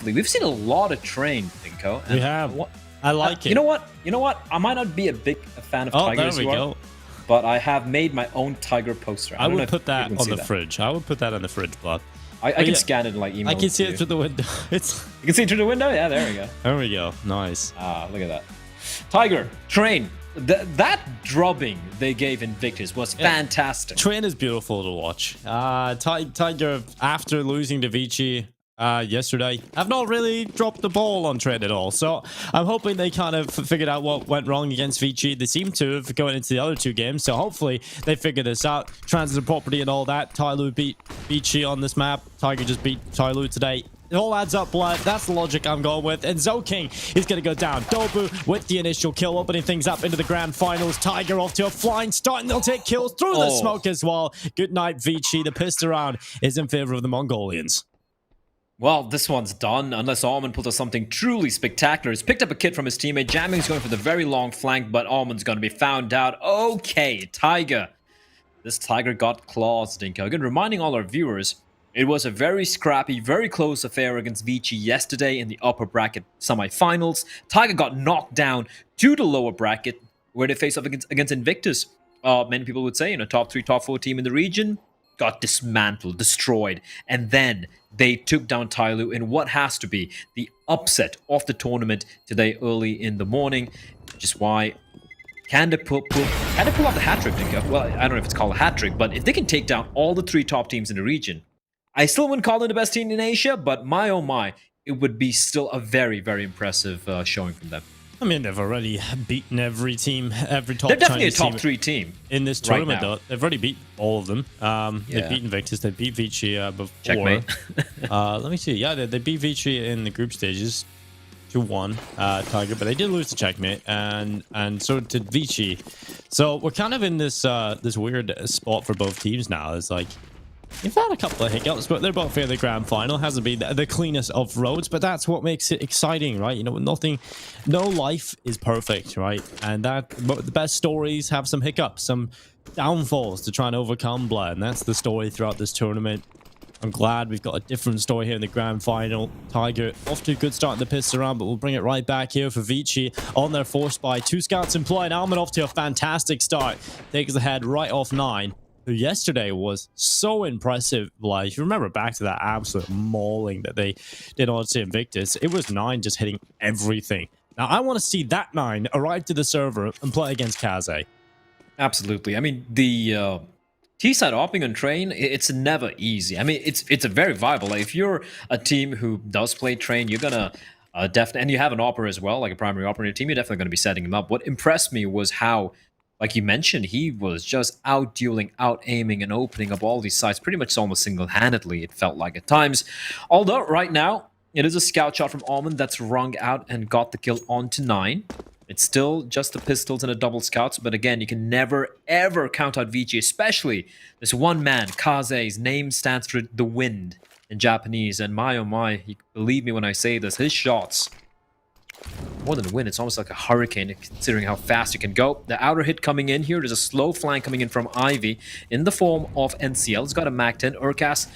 We've seen a lot of train, Dinko. We have. I like it. You know what? You know what? I might not be a big fan of Tiger as you are, but I have made my own Tiger poster. I would put that on the fridge. I would put that on the fridge, blood. I can scan it and like email. I can see it through the window. You can see it through the window? Yeah, there we go. There we go. Nice. Look at that. Tiger, train. That drubbing they gave Invictus was fantastic. Train is beautiful to watch. Tiger, after losing to ViCi yesterday, have not really dropped the ball on Train at all. So I'm hoping they kind of figured out what went wrong against ViCi. They seem to have going into the other two games. So hopefully they figure this out. Transitive property and all that. Tyloo beat ViCi on this map. Tiger just beat Tyloo today. It all adds up, blood. That's the logic I'm going with. And Zoking is going to go down. Dobu with the initial kill, opening things up into the grand finals. Tiger off to a flying start, and they'll take kills through the smoke as well. Good night, ViCi. The pistol round is in favor of the Mongolians. Well, this one's done, unless Almond pulls out something truly spectacular. He's picked up a kit from his teammate. Jamming's going for the very long flank, but Almond's going to be found out. Okay, Tiger. This Tiger got claws, Dinko. Again, reminding all our viewers, it was a very scrappy, very close affair against ViCi yesterday in the upper bracket semifinals. Tiger got knocked down to the lower bracket where they face off against Invictus. Many people would say, top 3, top 4 team in the region. Got dismantled, destroyed, and then they took down Tyloo in what has to be the upset of the tournament today early in the morning, which is why can they pull off the hat trick, Dinko? Well, I don't know if it's called a hat trick, but if they can take down all the 3 top teams in the region, I still wouldn't call them the best team in Asia, but my oh my, it would be still a very, very impressive showing from them. I mean, they've already beaten every team, every top. They're definitely Chinese a top 3 team in this tournament. Though they've already beat all of them. They've beaten Invictus. They beat ViCi before. Checkmate. Let me see. Yeah, they beat ViCi in the group stages, 2-1 Tiger, but they did lose to Checkmate, and so did ViCi. So we're kind of in this this weird spot for both teams now. It's like, you've had a couple of hiccups, but they're both in the grand final. Hasn't been the cleanest of roads, but that's what makes it exciting, right? No life is perfect, right? And the best stories have some hiccups, some downfalls to try and overcome, blood. And that's the story throughout this tournament. I'm glad we've got a different story here in the grand final. Tiger off to a good start in the pistol round, but we'll bring it right back here for ViCi on their force by 2 scouts employed. Almond off to a fantastic start. Takes the head right off 9. Who yesterday was so impressive. Like, if you remember back to that absolute mauling that they did on Invictus, it was 9 just hitting everything. Now, I want to see that 9 arrive to the server and play against Kaze. Absolutely. I mean, the T-side opping on Train, it's never easy. I mean, it's a very viable. Like, if you're a team who does play Train, you're going to definitely, and you have an opper as well, like a primary opper in your team, you're definitely going to be setting him up. What impressed me was how, like you mentioned, he was just out-dueling, out-aiming, and opening up all these sites pretty much almost single-handedly, it felt like at times. Although, right now, it is a scout shot from Almond that's rung out and got the kill onto 9. It's still just the pistols and a double scouts, but again, you can never, ever count out ViCi, especially this one man, Kaze's name stands for the wind in Japanese, and my oh my, believe me when I say this, his shots, more than a wind, it's almost like a hurricane considering how fast you can go. The outer hit coming in here, there's a slow flank coming in from Ivy in the form of NCL. He's got a Mac 10. Urkas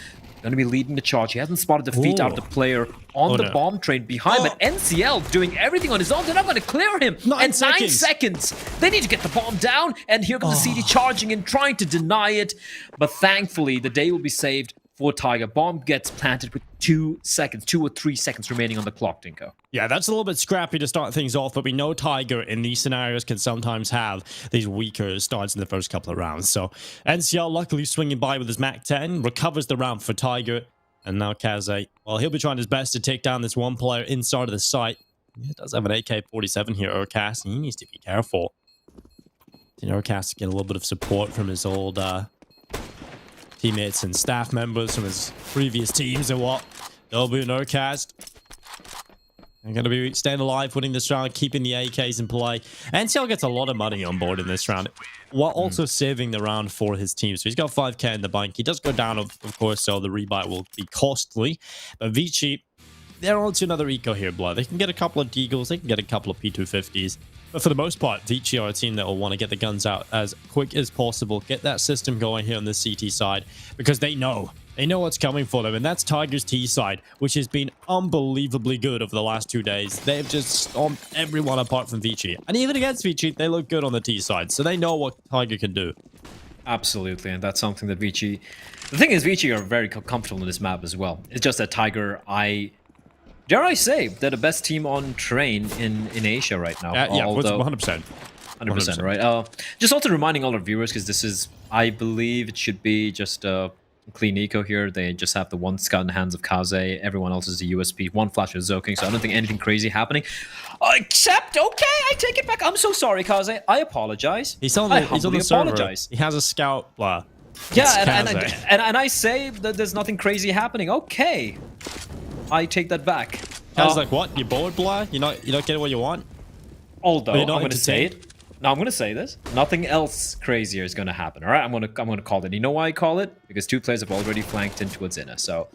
going to be leading the charge. He hasn't spotted the feet out of the player on the bomb train behind, but NCL doing everything on his own. They're not going to clear him. 9 seconds. They need to get the bomb down, and here comes the CD charging in, trying to deny it, but thankfully the day will be saved for Tiger. Bomb gets planted with 2 or 3 seconds remaining on the clock, Dinko. Yeah, that's a little bit scrappy to start things off, but we know Tiger in these scenarios can sometimes have these weaker starts in the first couple of rounds. So NCL luckily swinging by with his Mac 10, recovers the round for Tiger, and now Kaze, well, he'll be trying his best to take down this one player inside of the site. He does have an AK-47 here, Urkas, and he needs to be careful. Urkas to get a little bit of support from his old teammates and staff members from his previous teams and what. They'll be an Urkas. They're going to be staying alive, winning this round, keeping the AKs in play. NCL gets a lot of money on board in this round, while also saving the round for his team. So he's got 5k in the bank. He does go down, of course, so the rebuy will be costly. But ViCi, they're on to another eco here, blood. They can get a couple of Deagles, they can get a couple of P250s. But for the most part, ViCi are a team that will want to get the guns out as quick as possible, get that system going here on the CT side, because they know what's coming for them. And that's Tiger's T side, which has been unbelievably good over the last 2 days. They've just stomped everyone apart from ViCi. And even against ViCi, they look good on the T side. So they know what Tiger can do. Absolutely, and that's something that ViCi... The thing is, ViCi are very comfortable in this map as well. It's just that Tiger, dare I say, they're the best team on train in Asia right now. Yeah, 100%. 100%, right? Just also reminding all our viewers, because this is, I believe it should be just clean eco here. They just have the one scout in the hands of Kaze. Everyone else is a USP. One flash is Zoking, so I don't think anything crazy happening. Except, okay, I take it back. I'm so sorry, Kaze. I apologize. He's on the server. He has a scout. Blah. Yeah, and I say that there's nothing crazy happening. Okay, I take that back. Kaze's like, what? You bored, blah? You not getting what you want? Although I'm going to say it. No, I'm going to say this. Nothing else crazier is going to happen. All right, I'm going to call it. You know why I call it? Because 2 players have already flanked in towards Inna. So,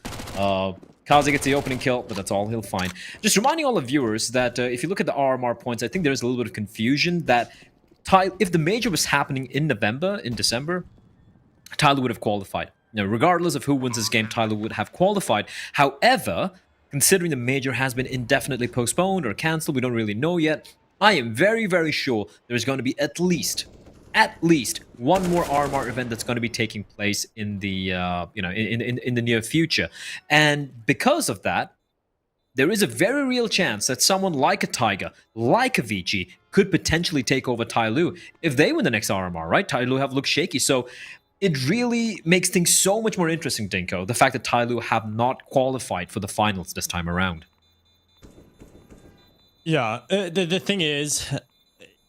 Kaze gets the opening kill, but that's all he'll find. Just reminding all the viewers that if you look at the RMR points, I think there's a little bit of confusion that if the major was happening in December, Tyler would have qualified. Now, regardless of who wins this game, Tyler would have qualified. However, considering the major has been indefinitely postponed or cancelled, we don't really know yet. I am very, very sure there's going to be at least one more RMR event that's going to be taking place in the in the near future. And because of that, there is a very real chance that someone like a Tiger, like a ViCi, could potentially take over Tyloo if they win the next RMR, right? Tyloo have looked shaky, so it really makes things so much more interesting, Dinko, the fact that Tyloo have not qualified for the finals this time around. Yeah, the thing is,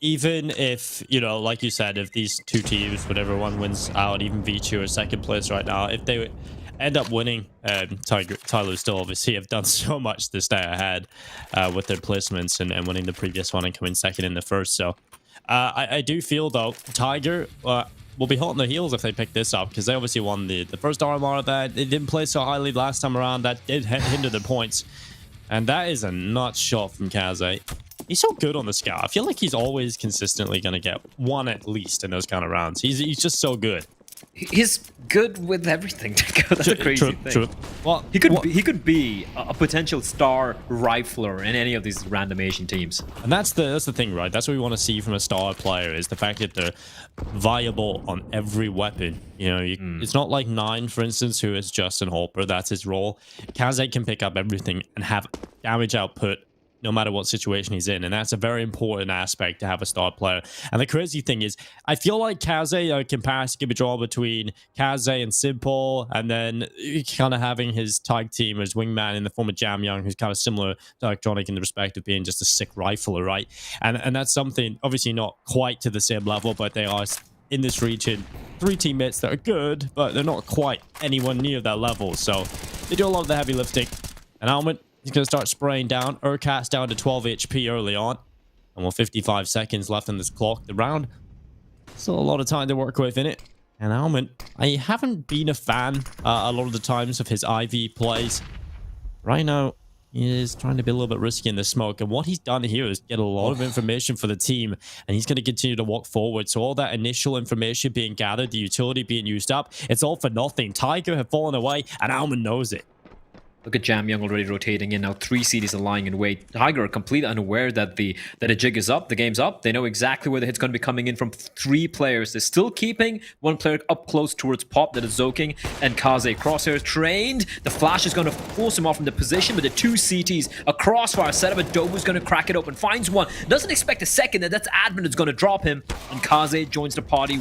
even if, like you said, if these 2 teams, whatever one wins out, even ViCi or second place right now, if they end up winning, Tyloo still obviously have done so much to stay ahead with their placements and winning the previous one and coming second in the first. So I do feel, though, Tiger will be hot on their heels if they pick this up, because they obviously won the first RMR. That they didn't play so highly last time around. That did hinder the points. And that is a nut shot from Kaze. He's so good on the scout. I feel like he's always consistently going to get 1 at least in those kind of rounds. He's just so good. He's good with everything. That's a crazy thing. True. Well, he could be a potential star rifler in any of these random Asian teams. And that's the thing, right? That's what we want to see from a star player, is the fact that they're viable on every weapon. It's not like Nine, for instance, who is Justin Holper. That's his role. Kaze can pick up everything and have damage output no matter what situation he's in. And that's a very important aspect to have a star player. And the crazy thing is, I feel like Kaze can pass, give a draw between Kaze and Simple, and then kind of having his tag team as wingman in the form of Jam Young, who's kind of similar to Electronic in the respect of being just a sick rifler, right? And that's something, obviously not quite to the same level, but they are in this region 3 teammates that are good, but they're not quite anyone near that level. So they do a lot of the heavy lifting. And Almond, he's going to start spraying down. Urcat's down to 12 HP early on. And with 55 seconds left in this clock, the round, still a lot of time to work with in it. And Almond, I haven't been a fan a lot of the times of his IV plays. Right now, he is trying to be a little bit risky in the smoke. And what he's done here is get a lot of information for the team. And he's going to continue to walk forward. So all that initial information being gathered, the utility being used up, it's all for nothing. Tiger have fallen away, and Almond knows it. Look at Jam Young already rotating in now. 3 CDs are lying in wait. Tiger are completely unaware that the jig is up, the game's up. They know exactly where the hit's going to be coming in from 3 players. They're still keeping 1 player up close towards Pop, that is Zoking and Kaze. Crosshair trained. The flash is going to force him off from the position, but the 2 CTs, a crossfire setup. Adobu's going to crack it open, finds one. Doesn't expect a second, that's Admin is going to drop him. And Kaze joins the party.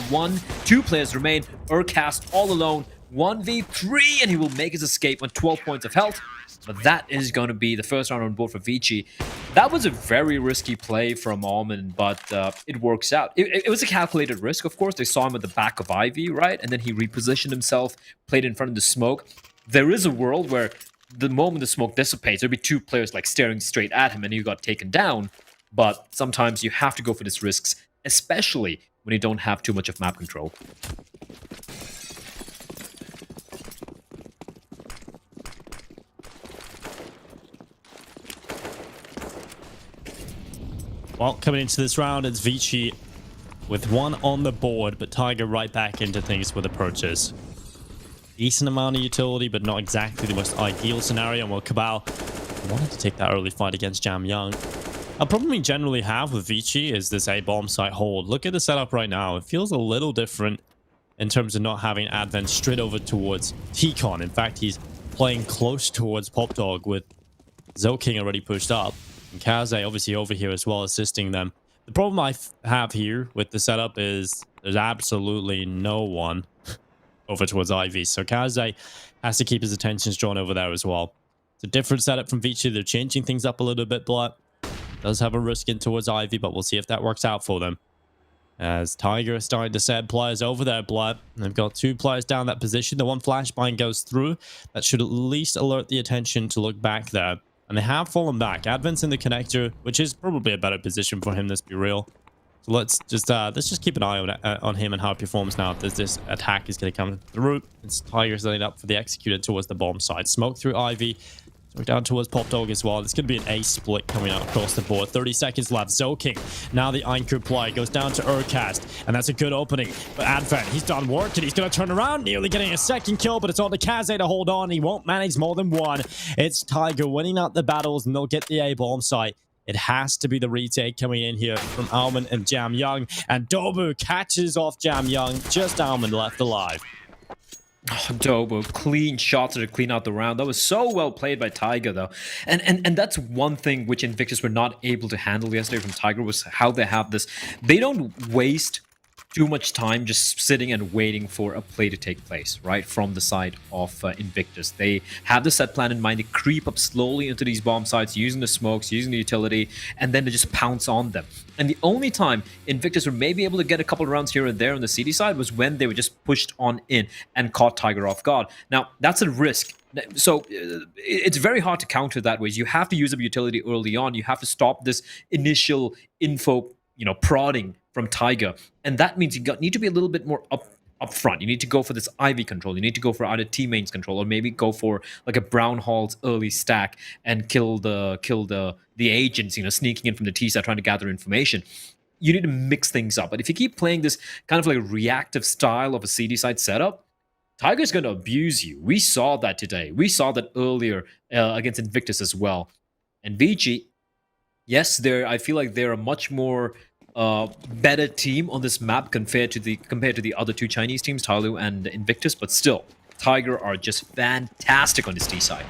2 players remain. Urcast all alone. 1v3, and he will make his escape on 12 points of health. But that is going to be the first round on board for ViCi. That was a very risky play from Almond, but it works out. It was a calculated risk, of course. They saw him at the back of Ivy, right? And then he repositioned himself, played in front of the smoke. There is a world where the moment the smoke dissipates, there'll be 2 players like staring straight at him and he got taken down. But sometimes you have to go for these risks, especially when you don't have too much of map control. Well, coming into this round, it's ViCi with one on the board, but Tiger right back into things with approaches. Decent amount of utility, but not exactly the most ideal scenario. Well, Cabal wanted to take that early fight against Jam Young. A problem we generally have with ViCi is this A-bomb site hold. Look at the setup right now. It feels a little different in terms of not having Advent straight over towards T-Con. In fact, he's playing close towards Pop Dog with Zoking already pushed up. And Kaze obviously over here as well, assisting them. The problem I have here with the setup is there's absolutely no one over towards Ivy. So Kaze has to keep his attentions drawn over there as well. It's a different setup from ViCi. They're changing things up a little bit, but does have a risk in towards Ivy, but we'll see if that works out for them. As Tiger is starting to set players over there, Blood. They've got 2 players down that position. The one flashbang goes through. That should at least alert the attention to look back there. And they have fallen back. Advent's in the connector, which is probably a better position for him, let's be real. So let's just keep an eye on him and how he performs now. If this attack is going to come through. It's Tiger setting up for the executor towards the bomb side. Smoke through Ivy. So down towards Pop Dog as well. It's going to be an A split coming out across the board. 30 seconds left. Zoking. Now the Anchor play goes down to Urcast. And that's a good opening. But Advent, he's done work and he's going to turn around. Nearly getting a second kill, but it's on to Kaze to hold on. He won't manage more than one. It's Tiger winning out the battles and they'll get the A-bomb site. It has to be the retake coming in here from Alman and Jam Young. And Dobu catches off Jam Young. Just Alman left alive. Dobo, clean shots to clean out the round. That was so well played by Tiger, though. And that's one thing which Invictus were not able to handle yesterday from Tiger was how they have this. They don't waste too much time just sitting and waiting for a play to take place, right, from the side of Invictus. They have the set plan in mind. They creep up slowly into these bomb sites, using the smokes, using the utility, and then they just pounce on them. And the only time Invictus were maybe able to get a couple of rounds here and there on the CD side was when they were just pushed on in and caught Tiger off guard. Now, that's a risk. So it's very hard to counter that way. You have to use up utility early on. You have to stop this initial info, prodding from Tiger. And that means you need to be a little bit more up front. You need to go for this Ivy control. You need to go for either T-mains control or maybe go for like a Brown Hall's early stack and kill the agents, sneaking in from the T side trying to gather information. You need to mix things up. But if you keep playing this kind of like reactive style of a CD side setup, Tiger's going to abuse you. We saw that today. We saw that earlier against Invictus as well. And ViCi, yes, I feel like they're a much more better team on this map compared to the other 2 Chinese teams, Tyloo and Invictus, but still, Tiger are just fantastic on this T side.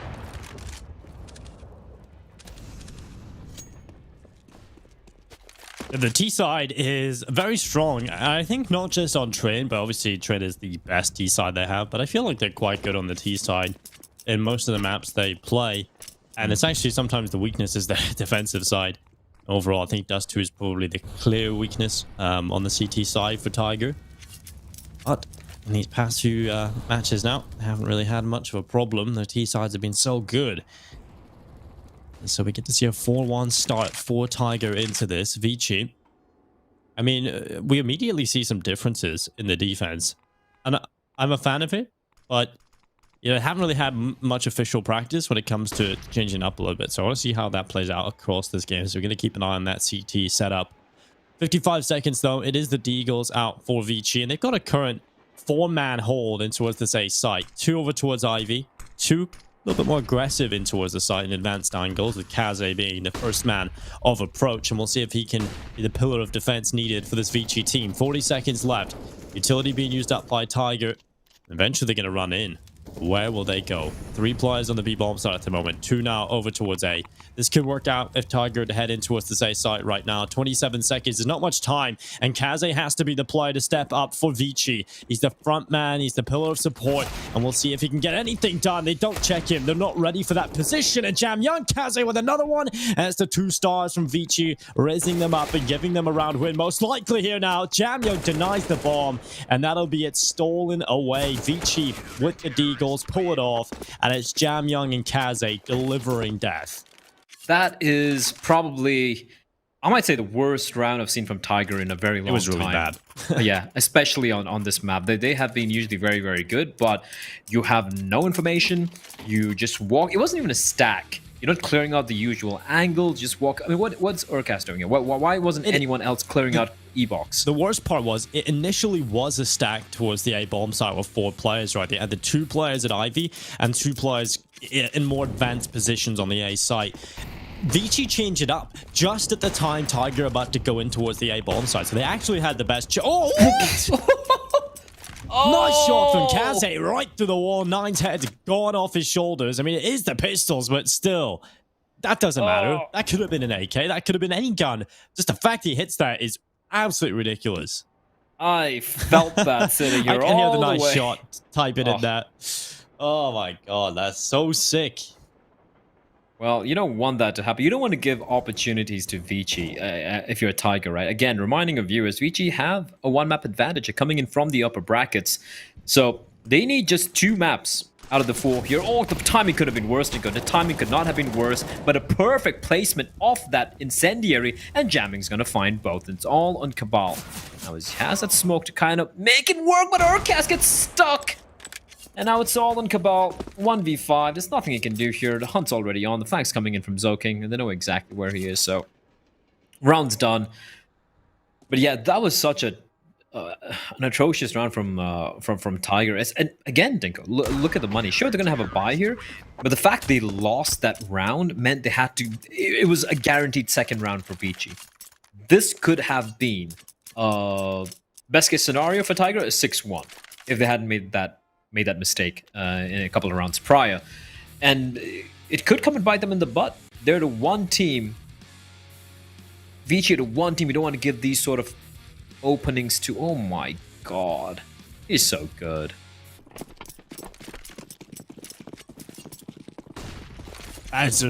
The T side is very strong. I think not just on Train, but obviously Train is the best T side they have, but I feel like they're quite good on the T side in most of the maps they play. And it's actually sometimes the weakness is the defensive side. Overall, I think Dust 2 is probably the clear weakness on the CT side for Tiger. But in these past few matches now, they haven't really had much of a problem. The T sides have been so good. And so we get to see a 4-1 start for Tiger into this. ViCi, I mean, we immediately see some differences in the defense. And I'm a fan of it, but I haven't really had much official practice when it comes to changing up a little bit. So I want to see how that plays out across this game. So we're going to keep an eye on that CT setup. 55 seconds, though. It is the Deagles out for ViCi. And they've got a current 4-man hold in towards this A site. 2 over towards Ivy. 2 a little bit more aggressive in towards the site in advanced angles, with Kaze being the first man of approach. And we'll see if he can be the pillar of defense needed for this ViCi team. 40 seconds left. Utility being used up by Tiger. Eventually, they're going to run in. Where will they go? 3 players on the B-bomb side at the moment. 2 now over towards A. This could work out if Tiger to head in towards this A site right now. 27 seconds. There's not much time. And Kaze has to be the player to step up for ViCi. He's the front man. He's the pillar of support. And we'll see if he can get anything done. They don't check him. They're not ready for that position. And Jam Young, Kaze with another one. And it's the 2 stars from ViCi, raising them up and giving them a round win. Most likely here now. Jam Young denies the bomb. And that'll be it stolen away. ViCi with the Deagles pull it off. And it's Jam Young and Kaze delivering death. That is probably, I might say, the worst round I've seen from Tiger in a very long time. It was really bad. Yeah, especially on this map. They have been usually very, very good, but you have no information. You just walk. It wasn't even a stack. You're not clearing out the usual angle. Just walk. I mean, what's Urcast doing here? Why wasn't anyone else clearing out E-box? The worst part was it initially was a stack towards the A bomb site with 4 players, right? They had the 2 players at Ivy and 2 players in more advanced positions on the A site. ViCi changed it up just at the time Tiger about to go in towards the A bomb site. So they actually had the best. Oh! Nice shot from Kaze right through the wall. Nine's head's gone off his shoulders. I mean, it is the pistols, but still, that doesn't matter. That could have been an AK. That could have been any gun. Just the fact he hits that is absolutely ridiculous. I felt that sitting here. I can hear the all nice way. shot typing in that. Oh my god, that's so sick. Well, you don't want that to happen. You don't want to give opportunities to ViCi if you're a Tiger, right? Again, reminding of viewers, ViCi have a 1-map advantage. They're coming in from the upper brackets. So they need just 2 maps out of the 4 here. Oh, the timing could have been worse to go. The timing could not have been worse, but a perfect placement of that incendiary, and Jamming's going to find both. It's all on Cabal. Now he has that smoke to kind of make it work, but Urcast gets stuck. And now it's all on Cabal, 1v5. There's nothing he can do here. The hunt's already on. The flag's coming in from Zoking, and they know exactly where he is, so round's done. But yeah, that was such an atrocious round from Tiger. And again, Dinko, look at the money. Sure, they're gonna have a buy here, but the fact they lost that round meant they had to. It was a guaranteed second round for ViCi. This could have been best case scenario for Tiger is 6-1 if they hadn't made that mistake in a couple of rounds prior. And it could come and bite them in the butt. They're the one team, ViCi, the one team you don't want to give these sort of openings to. Oh my god. He's so good. That's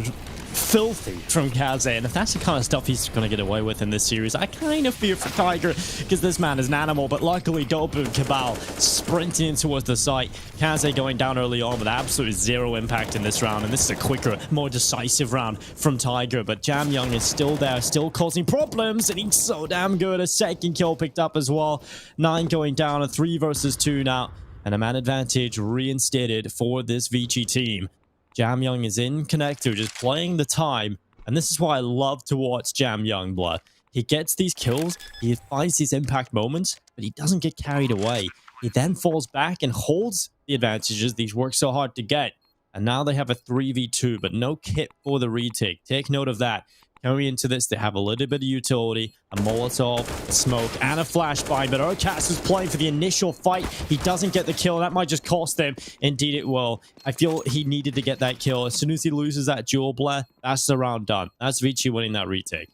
filthy from Kaze, and if that's the kind of stuff he's going to get away with in this series, I kind of fear for Tiger, because this man is an animal. But luckily, Dopu and Cabal sprinting towards the site. Kaze going down early on with absolutely 0 impact in this round, and this is a quicker, more decisive round from Tiger. But Jam Young is still there, still causing problems, and he's so damn good. A second kill picked up as well. 9 going down, a 3 versus 2 now, and a man advantage reinstated for this ViCi team. Jam Young is in connector, just playing the time. And this is why I love to watch Jam Young, blood. He gets these kills, he finds these impact moments, but he doesn't get carried away. He then falls back and holds the advantages that he's worked so hard to get. And now they have a 3v2, but no kit for the retake. Take note of that. Going into this, they have a little bit of utility, a Molotov, a smoke, and a flashbang. But Urcast is playing for the initial fight. He doesn't get the kill. That might just cost them. Indeed, it will. I feel he needed to get that kill. As soon as he loses that duel, Blair, that's the round done. That's ViCi winning that retake.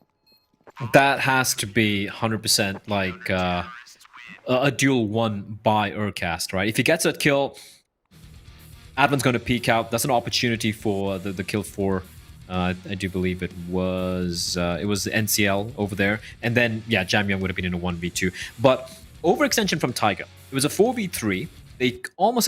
That has to be 100% like a duel won by Urcast, right? If he gets that kill, Advin's going to peek out. That's an opportunity for the kill for... I do believe it was NCL over there, and then yeah, Jam Young would have been in a 1v2. But overextension from Tiger. It was a 4v3. They almost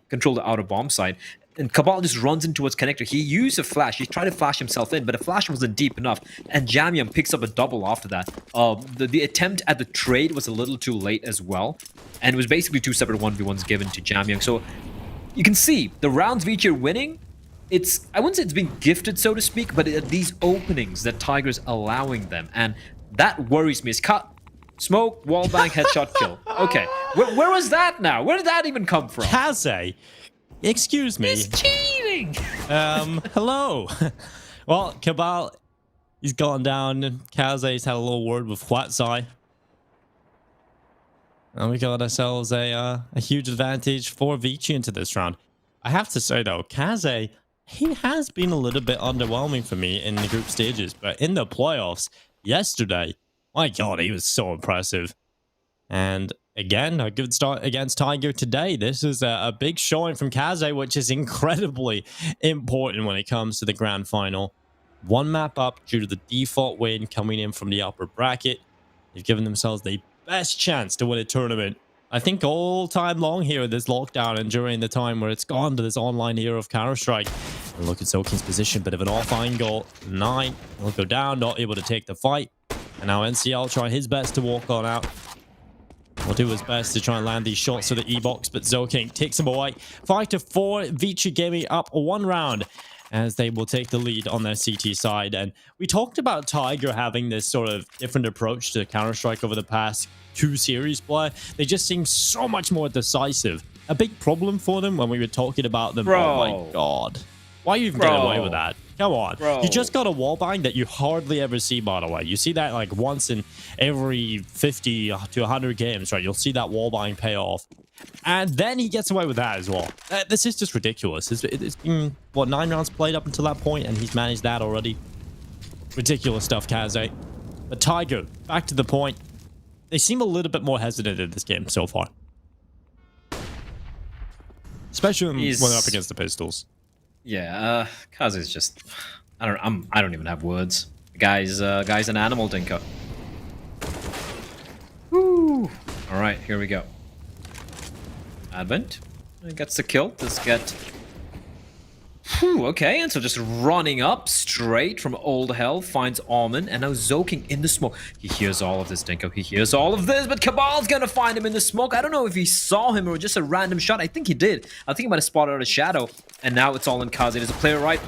controlled the outer bomb side, and Cabal just runs in towards connector. He used a flash. He tried to flash himself in, but the flash wasn't deep enough, and Jam Young picks up a double after that. The attempt at the trade was a little too late as well, and it was basically 2 separate 1v1s given to Jam Young. So you can see the rounds ViCi are winning. I wouldn't say it's been gifted, so to speak, but these openings that Tiger's allowing them, and that worries me. It's cut, smoke, wallbang, headshot, kill. Okay, where was that now? Where did that even come from? Kaze, excuse me. He's cheating! Hello. Well, Cabal, he's gone down. Kaze's had a little word with ViCi. And we got ourselves a huge advantage for ViCi into this round. I have to say, though, Kaze, he has been a little bit underwhelming for me in the group stages, but in the playoffs yesterday, my god, he was so impressive. And again, a good start against Tiger today. This is a big showing from Kaze, which is incredibly important when it comes to the grand final. 1 map up due to the default win coming in from the upper bracket. They've given themselves the best chance to win a tournament, I think, all time long here in this lockdown and during the time where it's gone to this online era of Counter-Strike. And look at Zoking's position, bit of an off angle. 9 will go down, not able to take the fight. And now NCL trying his best to walk on out. Will do his best to try and land these shots to the E-box, but Zoking takes him away. 5-4, ViCi gaming up 1 round. as they will take the lead on their CT side. And we talked about Tiger having this sort of different approach to Counter-Strike over the past 2 series play. They just seem so much more decisive. A big problem for them when we were talking about them. Bro. Oh my god. Why are you even getting away with that? Come on. Bro. You just got a wallbang that you hardly ever see, by the way. You see that like once in every 50 to 100 games, right? You'll see that wallbang pay off. And then he gets away with that as well. This is just ridiculous. It's been, what, 9 rounds played up until that point, and he's managed that already. Ridiculous stuff, Kaze. But Tiger, back to the point. They seem a little bit more hesitant in this game so far. Especially when they're up against the pistols. Yeah, Kaz is just, I don't even have words. The guy's an animal, Dinko. Woo! All right, here we go. Advent gets the kill. Let's get. Whew, okay, and so just running up straight from old hell finds Almond, and now Zoking in the smoke. He hears all of this, Dinko. He hears all of this, but Cabal's gonna find him in the smoke. I don't know if he saw him or just a random shot. I think he did. I think he might have spotted out a shadow, and now it's all in Kaze. There's a player right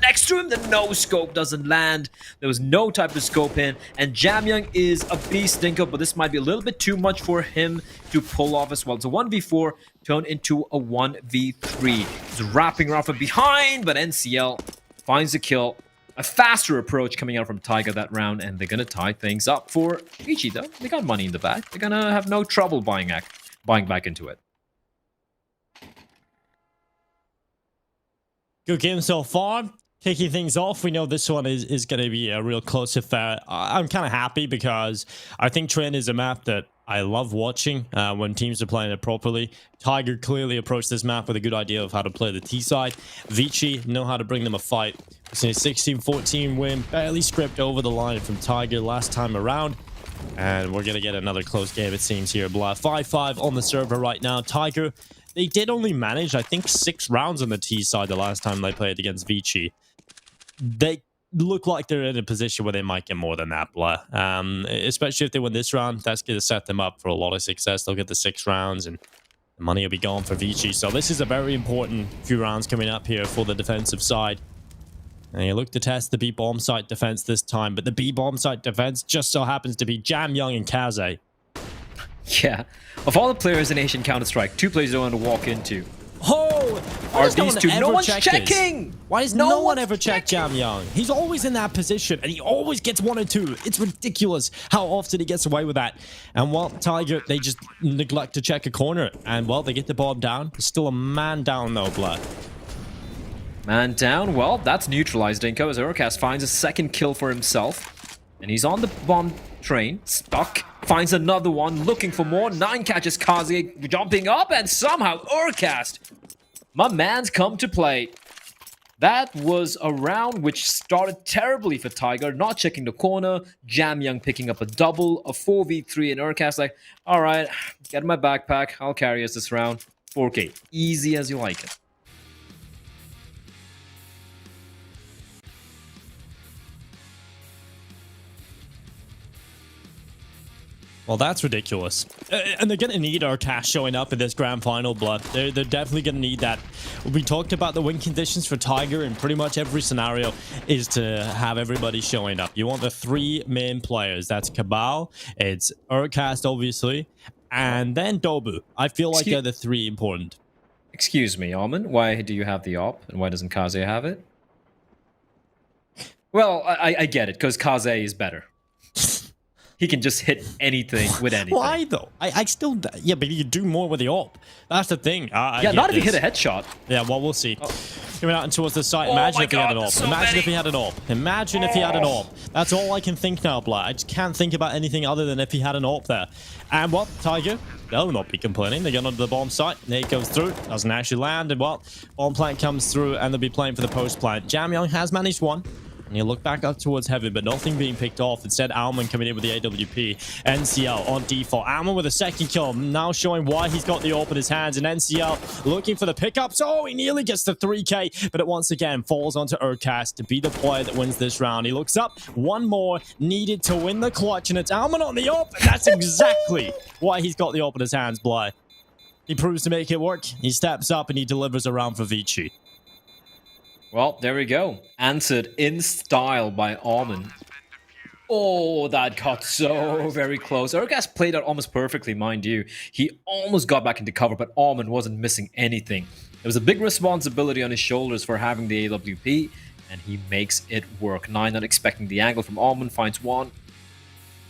next to him. The no scope doesn't land. There was no type of scope in, and Jamyoung is a beast, Dinko, but this might be a little bit too much for him to pull off as well. It's a 1v4 turned into a 1v3. He's wrapping around from behind, but NCL finds the kill. A faster approach coming out from Tiger that round, and they're gonna tie things up for ViCi though. They got money in the bag. They're gonna have no trouble buying back into it. Good game so far. Kicking things off, we know this one is going to be a real close affair. I'm kind of happy because I think Train is a map that I love watching when teams are playing it properly. Tiger clearly approached this map with a good idea of how to play the T side. ViCi know how to bring them a fight. It's a 16-14 win, barely scraped over the line from Tiger last time around. And we're going to get another close game, it seems here. 5-5 on the server right now. Tiger, they did only manage, I think, 6 rounds on the T side the last time they played against ViCi. They look like they're in a position where they might get more than that, blah. Especially if they win this round, that's going to set them up for a lot of success. They'll get the 6 rounds, and the money will be gone for ViCi. So this is a very important few rounds coming up here for the defensive side. And you look to test the B-bomb site defense this time, but the B-bomb site defense just so happens to be Jamyoung and Kaze. Yeah, of all the players in Asian Counter-Strike, 2 players you don't want to walk into. Oh, Are these 2? No one's checking! This? Why does no one ever check Jamyoung? He's always in that position, and he always gets 1 or 2. It's ridiculous how often he gets away with that. And while Tiger, they just neglect to check a corner. And, well, they get the bomb down. There's still a man down, though, Blood. Man down. Well, that's neutralized, Dinko, as Urcast finds a 2nd kill for himself. And he's on the bomb train, stuck. Finds another one, looking for more. 9 catches Kaze jumping up, and somehow Urcast, my man's come to play. That was a round which started terribly for Tiger, not checking the corner. Jamyoung picking up a double, a 4v3, and Urcast like, all right, get in my backpack. I'll carry us this round. 4K, easy as you like it. Well, that's ridiculous. And they're going to need our cash showing up in this grand final, Blood. They're definitely going to need that. We talked about the win conditions for Tiger in pretty much every scenario is to have everybody showing up. You want the 3 main players. That's Cabal, it's Urcast, obviously, and then Dobu. I feel like they're the 3 important. Excuse me, Almond. Why do you have the op, and why doesn't Kaze have it? Well, I get it, because Kaze is better. He can just hit anything with anything. Why though? I still, yeah, but you do more with the AWP. That's the thing. Yeah, not if you hit a headshot. Yeah, well, we'll see. Coming out towards the site. Imagine if he had an AWP. So Imagine if he had an AWP. Imagine if he had an AWP. That's all I can think now, Black. I just can't think about anything other than if he had an AWP there. And what, Tiger? They'll not be complaining. They get onto the bomb site. Nade goes through. Doesn't actually land. And well, bomb plant comes through, and they'll be playing for the post plant. Jamyoung has managed 1. And you look back up towards heaven, but nothing being picked off. Instead, Alman coming in with the AWP. NCL on default. Alman with a 2nd kill. Now showing why he's got the AWP in his hands. And NCL looking for the pickups. Oh, he nearly gets the 3K. But it once again falls onto Urcast to be the player that wins this round. He looks up. 1 more needed to win the clutch. And it's Alman on the AWP. And that's exactly why he's got the AWP in his hands, Bly. He proves to make it work. He steps up and he delivers a round for ViCi. Well, there we go. Answered in style by Almond. Oh, that got so very close. Urgas played out almost perfectly, mind you. He almost got back into cover, but Almond wasn't missing anything. There was a big responsibility on his shoulders for having the AWP, and he makes it work. 9 not expecting the angle from Almond, finds one.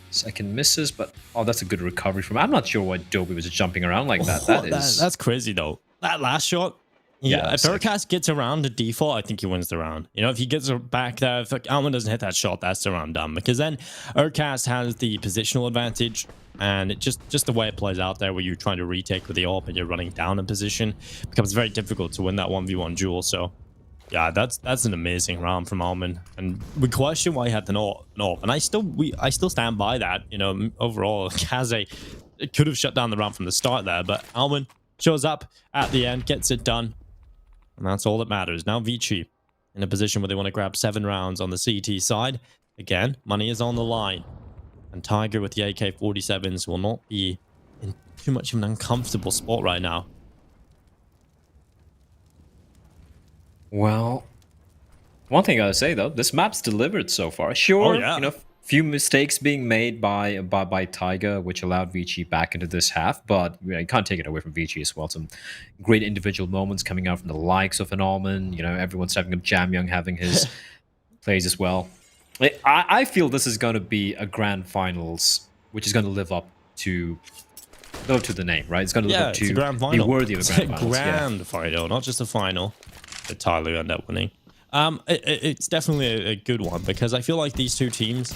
Second misses, but oh, that's a good recovery from. I'm not sure why Dobie was jumping around like that. That's crazy though. That last shot. Yeah, if Urkas gets around the default, I think he wins the round. You know, if he gets back there, if Almond doesn't hit that shot, that's the round done. Because then Urkas has the positional advantage, and it just the way it plays out there, where you're trying to retake with the AWP and you're running down in position, becomes very difficult to win that 1v1 duel. So, yeah, that's an amazing round from Almond, and we question why he had the AWP, and I still stand by that. You know, overall, Kaze could have shut down the round from the start there, but Almond shows up at the end, gets it done. And that's all that matters. Now ViCi in a position where they want to grab 7 rounds on the CT side. Again, money is on the line. And Tiger with the AK-47s will not be in too much of an uncomfortable spot right now. Well, one thing I gotta say though, this map's delivered so far. Sure, you know, few mistakes being made by Tiger, which allowed ViCi back into this half, but you can't take it away from ViCi as well. Some great individual moments coming out from the likes of an Almond. You know, everyone's having a Jam Young having his plays as well. I feel this is going to be a grand finals, which is going to live up to the name, right? It's going to live up to be worthy of a grand finals. Grand final, not just a final. That Tyler end up winning. It's definitely a good one, because I feel like these two teams,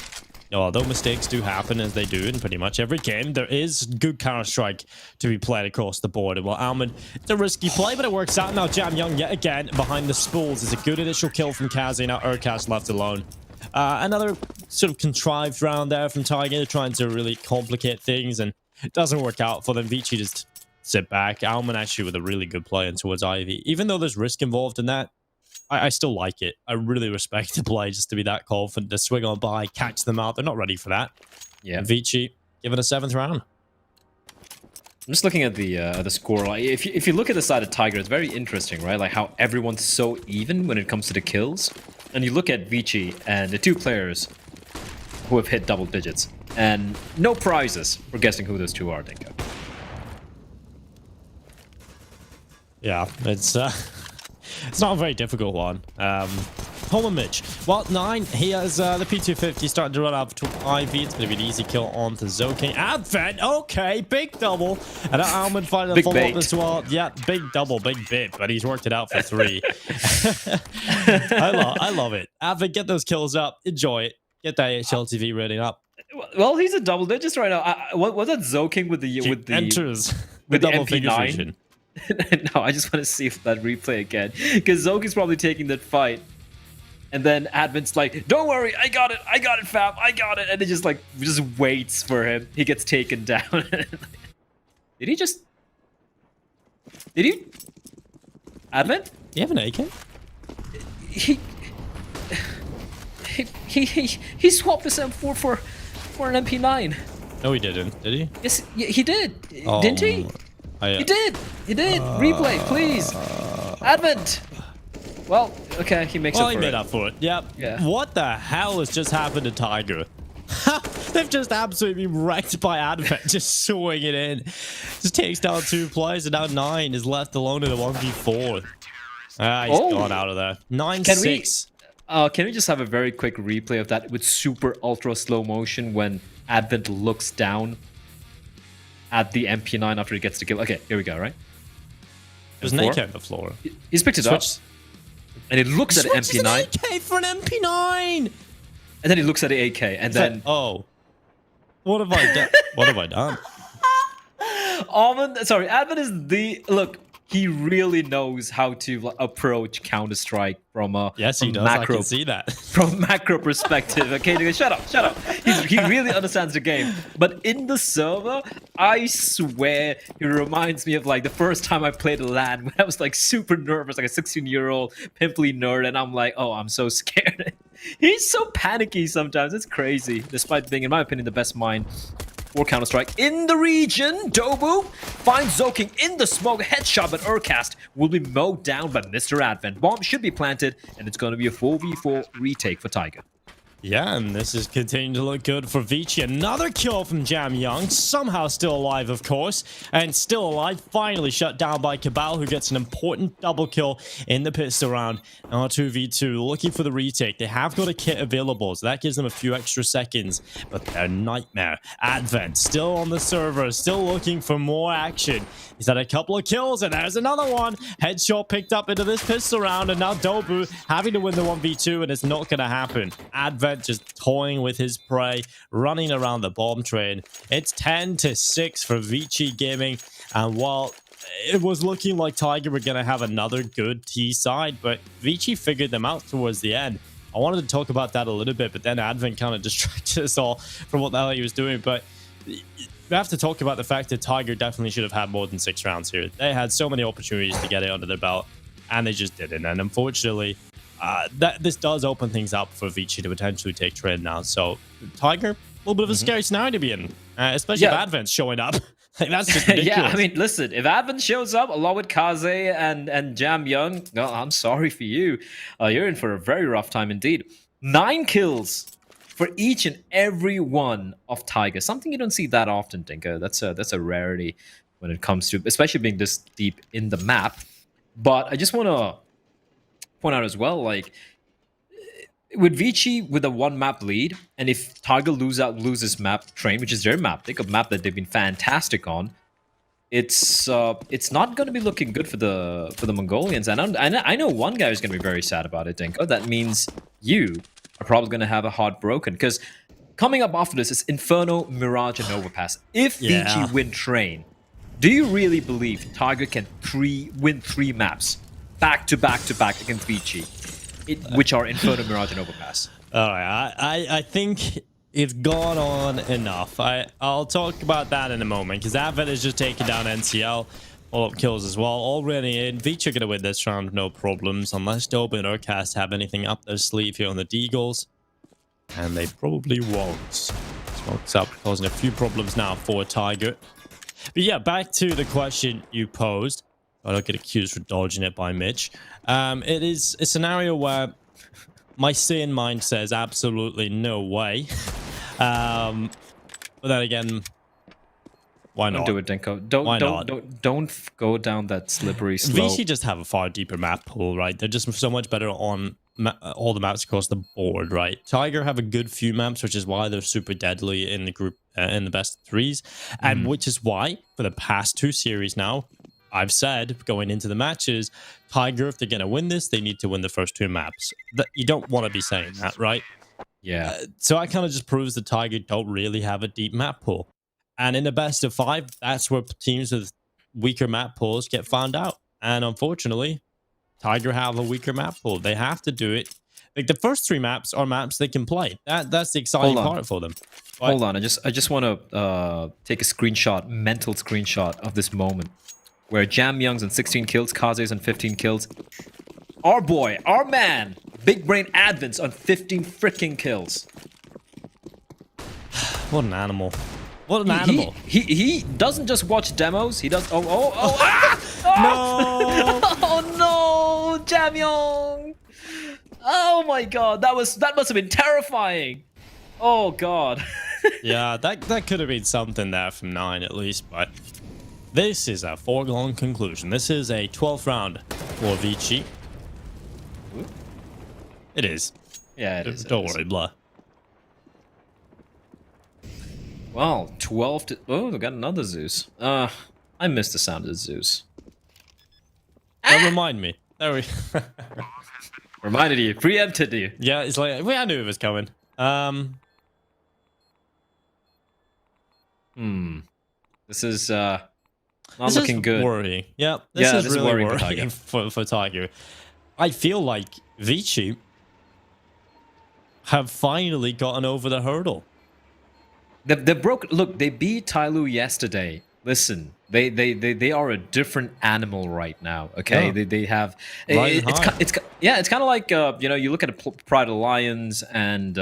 although mistakes do happen, as they do in pretty much every game, there is good Counter-Strike to be played across the board. And well, Almond, it's a risky play, but it works out. Now Jam Young yet again behind the spools is a good initial kill from Kaze. Now Urkas left alone. Another sort of contrived round there from Tiger, trying to really complicate things, and it doesn't work out for them. ViCi just sit back. Almond actually with a really good play in towards Ivy. Even though there's risk involved in that, I still like it. I really respect the play just to be that confident, to swing on by, catch them out. They're not ready for that. Yeah. And ViCi given a 7th round. I'm just looking at the score. Like, if you look at the side of Tiger, it's very interesting, right? Like how everyone's so even when it comes to the kills. And you look at ViCi and the 2 players who have hit double digits, and no prizes for guessing who those 2 are, Dinko. Yeah, it's not a very difficult one. Homer Mitch. Well, 9, he has the P250 starting to run up to Ivy. It's going to be an easy kill on to Zoking. Advent, okay, big double. And Almond finding the follow-up as well. Yeah, big double, big bit, but he's worked it out for 3. I love it. Advent, get those kills up. Enjoy it. Get that HLTV rating up. Well, he's a double digits right now. What was that Zoking with the enters with double MP9? No, I just want to see if that replay again, because Zoki's probably taking that fight, and then Advent's like, "Don't worry, I got it, fam, I got it," and it just waits for him. He gets taken down. Did he? Advent? Do you have an AK? He swapped his M4 for an MP9. No, he didn't. Did he? Yes, he did. Didn't he? Yeah. You did! Replay, please! Advent! Well, okay, he makes up for it. Well, he made up for it. Yep. Yeah. What the hell has just happened to Tiger? They've just absolutely been wrecked by Advent, just swing it in. Just takes down 2 players, and now 9 is left alone in a 1v4. He's gone out of there. 9-6. Can we just have a very quick replay of that with super ultra slow motion when Advent looks down at the MP9 after he gets the kill? Okay, here we go, right? There's an AK on the floor. He's picked it up. And he looks at the MP9. An AK for an MP9! And then he looks at the AK, and then... Like, oh. What have I done? What have I done? Advent is the... Look, he really knows how to approach Counter-Strike from a yes, he does. Macro, I can see that. From macro perspective. Okay, shut up. He really understands the game. But in the server, I swear he reminds me of like the first time I played a LAN when I was like super nervous, like a 16-year-old pimply nerd, and I'm like, oh, I'm so scared. He's so panicky sometimes. It's crazy, despite being, in my opinion, the best mind for Counter-Strike in the region. Dobu finds Zoking in the smoke. Headshot, but Urcast will be mowed down by Mr. Advent. Bomb should be planted, and it's going to be a 4v4 retake for Tiger. Yeah, and this is continuing to look good for ViCi. Another kill from Jam Young, somehow still alive, of course, and still alive, finally shut down by Cabal, who gets an important double kill in the pistol round. Now 2v2, looking for the retake. They have got a kit available, so that gives them a few extra seconds, but they're nightmare. Advent, still on the server, still looking for more action. He's had a couple of kills, and there's another one. Headshot picked up into this pistol round, and now Dobu having to win the 1v2, and it's not going to happen. Advent just toying with his prey, running around the bomb train. It's 10-6 for ViCi Gaming, and while it was looking like Tiger were going to have another good T side, but ViCi figured them out towards the end. I wanted to talk about that a little bit, but then Advent kind of distracted us all from what the hell he was doing. But we have to talk about the fact that Tiger definitely should have had more than 6 rounds here. They had so many opportunities to get it under their belt, and they just didn't. And unfortunately, this does open things up for ViCi to potentially take trade now. So Tiger, a little bit of a scary scenario to be in, especially if Advent's showing up. Like, that's just ridiculous. Yeah, I mean, listen, if Advent shows up along with Kaze and Jam Young, no, I'm sorry for you. You're in for a very rough time indeed. 9 kills for each and every one of Tiger. Something you don't see that often, Dinko. That's a rarity when it comes to, especially being this deep in the map. But I just want to point out as well, like, with ViCi with a 1-map lead, and if Tiger loses map train, which is their map, think of map that they've been fantastic on, it's not going to be looking good for the Mongolians. And I know one guy who's going to be very sad about it, Dinko. That means you are probably going to have a heart broken, because coming up after this is Inferno, Mirage, and Overpass. If ViCi win train, do you really believe Tiger can win 3 maps back to back against ViCi? Which are Inferno, Mirage, and Overpass. All right, I think it's gone on enough. I'll talk about that in a moment, because Advent is just taking down NCL. All up kills as well. Already in. ViCi are going to win this round, no problems, unless Dobu and Urcast have anything up their sleeve here on the Deagles. And they probably won't. Smokes up, causing a few problems now for Tiger. But yeah, back to the question you posed. I don't get accused for dodging it by Mitch. It is a scenario where my sane mind says absolutely no way. But then again, why not? Don't do it, Dinko. Don't go down that slippery slope. ViCi just have a far deeper map pool, right? They're just so much better on all the maps across the board, right? Tiger have a good few maps, which is why they're super deadly in the group in the best 3s, and which is why for the past 2 series now, I've said going into the matches, Tiger, if they're going to win this, they need to win the first 2 maps. You don't want to be saying that, right? Yeah. So that kind of just proves that Tiger don't really have a deep map pool. And in the best of 5, that's where teams with weaker map pools get found out. And unfortunately, Tiger have a weaker map pool. They have to do it. Like, the first 3 maps are maps they can play. That's the exciting part for them. But hold on. I just want to take a mental screenshot of this moment, where Jam Young's on 16 kills, Kaze's on 15 kills. Our boy, our man, Big Brain Advent's on 15 freaking kills. What an animal. What an animal. He doesn't just watch demos, he does... No! Oh no! Jam Young! Oh my god, that must have been terrifying! Oh god. Yeah, that could have been something there from 9 at least, but... This is a foregone conclusion. This is a 12th round for ViCi. It is. Yeah, it is. Don't worry, blah. Well, 12 to... Oh, we got another Zeus. I missed the sound of Zeus. Don't remind me. There we... Reminded you. Preempted you. Yeah, it's like... I knew it was coming. This is... Not looking good. Worrying. Yeah, this is really worrying for Tiger. I feel like ViCi have finally gotten over the hurdle. They broke. Look, they beat Tyloo yesterday. Listen, they are a different animal right now. Okay, Yeah. they have. It's It's kind of like you know, you look at Pride of Lions and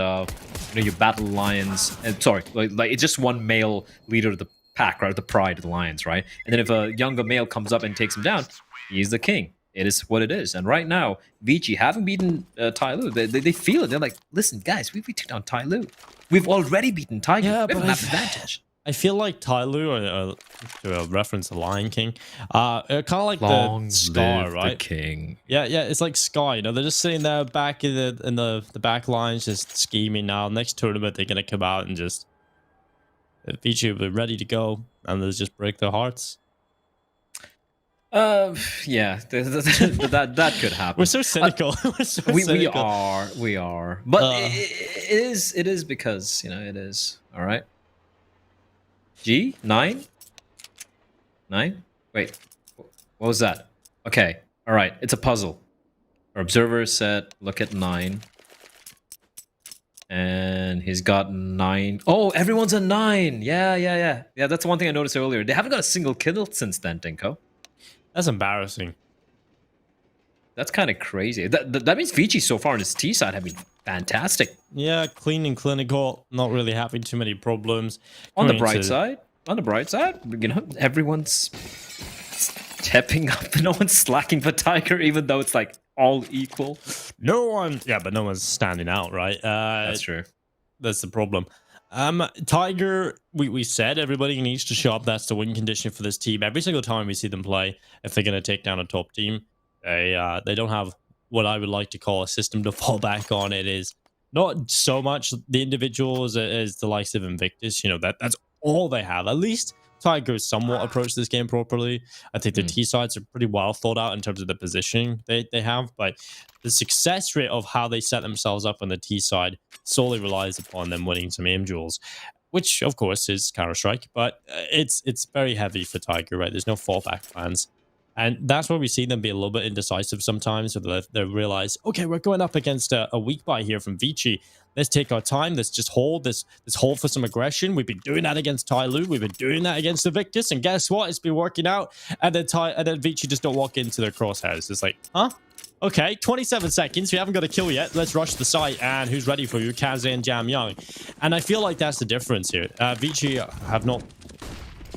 you battle lions. Sorry, like it's just one male leader of the pack, right? The pride of the lions, right? And then if a younger male comes up and takes him down, he's the king. It is what it is. And right now, ViCi, having beaten Tai Lu, they feel it. They're like, listen, guys, we took down Tai Lu. We've already beaten Tiger. Yeah, we have but a map advantage. I feel like Tyloo, or to reference the Lion King, kind of like Long the Scar, live right? the king. Yeah, it's like Scar. You know, they're just sitting there back in the back lines, just scheming. Now, next tournament, they're gonna come out and just ViCi will be ready to go, and they'll just break their hearts. Yeah, that could happen. We're so cynical. We're so cynical. We are. But it is because it is. All right. G 9. Wait, what was that? Okay, all right. It's a puzzle. Our observer said, "Look at 9." And he's got 9. Oh, everyone's a 9. Yeah. That's one thing I noticed earlier. They haven't got a single kill since then, Dinko. That's embarrassing. That's kind of crazy. That means ViCi so far on his T side have been fantastic. Yeah, clean and clinical. Not really having too many problems. On the bright side, everyone's stepping up. No one's slacking for Tiger, even though it's like all equal. But no one's standing out, right? That's true. That's the problem. Tiger, we said everybody needs to show up. That's the win condition for this team. Every single time we see them play, if they're going to take down a top team, they don't have what I would like to call a system to fall back on. It is not so much the individuals as the likes of Invictus. That's all they have. At least Tiger somewhat approached this game properly. I think the T sides are pretty well thought out in terms of the positioning they have, but the success rate of how they set themselves up on the T side solely relies upon them winning some aim duels, which of course is Counter-Strike, but it's very heavy for Tiger, right? There's no fallback plans. And that's where we see them be a little bit indecisive sometimes. So they realize, okay, we're going up against a weak buy here from ViCi. Let's take our time. Let's just hold. Let's hold for some aggression. We've been doing that against Tyloo. We've been doing that against Invictus. And guess what? It's been working out. And then ViCi just don't walk into their crosshairs. It's like, huh? Okay, 27 seconds. We haven't got a kill yet. Let's rush the site. And who's ready for you? Kaze and Jam Young. And I feel like that's the difference here. ViCi have not